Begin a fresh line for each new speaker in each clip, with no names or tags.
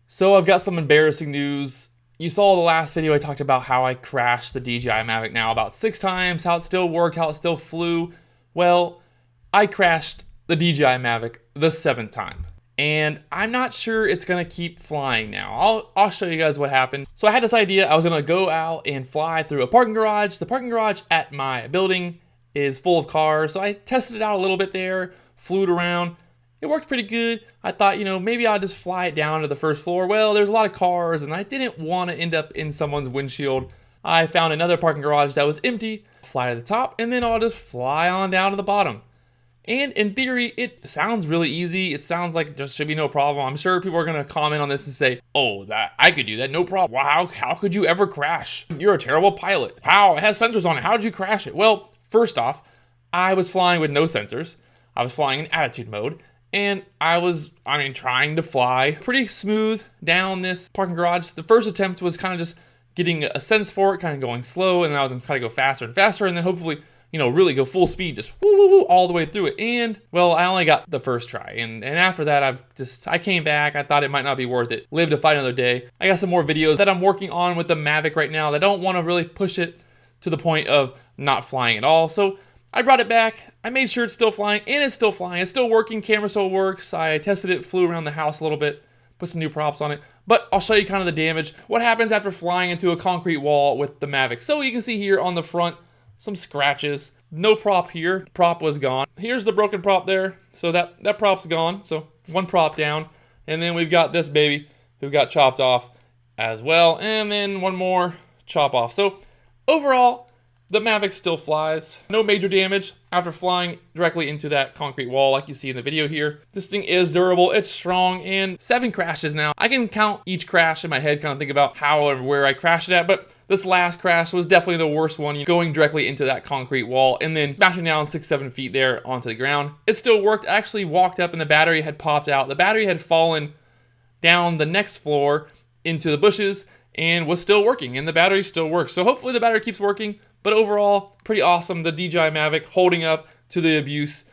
So I've got some embarrassing news. You saw the last video I talked about how I crashed the DJI Mavic Now about 6 times, how it still worked, how it still flew. Well, I crashed the DJI Mavic the 7th time. And I'm not sure it's gonna keep flying now. I'll show you guys what happened. So I had this idea, I was gonna go out and fly through a parking garage. The parking garage at my building is full of cars, so I tested it out a little bit there, flew it around. It worked pretty good. I thought, maybe I'll just fly it down to the first floor. Well, there's a lot of cars, and I didn't want to end up in someone's windshield. I found another parking garage that was empty, fly to the top, and then I'll just fly on down to the bottom. And in theory, it sounds really easy. It sounds like there should be no problem. I'm sure people are going to comment on this and say, oh, that I could do that, no problem. Wow, how could you ever crash? You're a terrible pilot. Wow, it has sensors on it. How did you crash it? Well, first off, I was flying with no sensors. I was flying in attitude mode. And I was, trying to fly pretty smooth down this parking garage. The first attempt was kind of just getting a sense for it, kind of going slow, and then I was going to kind of go faster and faster, and then hopefully, really go full speed, just woo, woo, woo, all the way through it. And, well, I only got the first try, and after that, I came back. I thought it might not be worth it. Live to fight another day. I got some more videos that I'm working on with the Mavic right now that don't want to really push it to the point of not flying at all. So I brought it back, I made sure it's still flying, and it's still flying. It's still working, camera still works. I tested it, flew around the house a little bit, put some new props on it. But I'll show you kind of the damage, what happens after flying into a concrete wall with the Mavic. So you can see here on the front, some scratches. No prop here, prop was gone. Here's the broken prop there, so that prop's gone. So one prop down, and then we've got this baby who got chopped off as well, and then one more chop off. So overall, the Mavic still flies. No major damage after flying directly into that concrete wall like you see in the video here. This thing is durable, it's strong, and 7 crashes now. I can count each crash in my head, kind of think about how and where I crashed it at, but this last crash was definitely the worst one, going directly into that concrete wall and then smashing down 6-7 feet there onto the ground. It still worked. I actually walked up and the battery had popped out. The battery had fallen down the next floor into the bushes and was still working, and the battery still works. So hopefully the battery keeps working. But overall, pretty awesome. The DJI Mavic holding up to the abuse.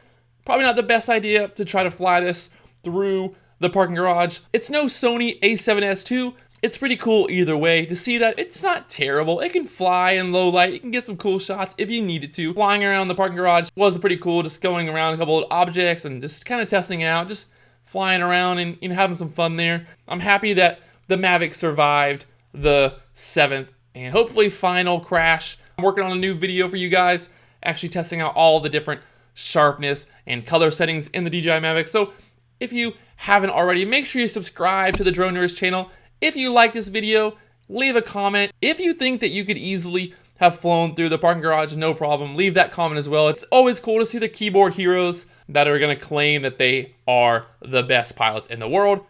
Probably not the best idea to try to fly this through the parking garage. It's no Sony a7S II. It's pretty cool either way. To see that it's not terrible. It can fly in low light. You can get some cool shots if you needed to. Flying around the parking garage was pretty cool. Just going around a couple of objects and just kind of testing it out. Just flying around and having some fun there. I'm happy that the Mavic survived the 7th and hopefully final crash. I'm working on a new video for you guys, actually testing out all the different sharpness and color settings in the DJI Mavic. So if you haven't already, make sure you subscribe to the Drone Nerds channel. If you like this video, leave a comment. If you think that you could easily have flown through the parking garage, no problem, leave that comment as well. It's always cool to see the keyboard heroes that are going to claim that they are the best pilots in the world.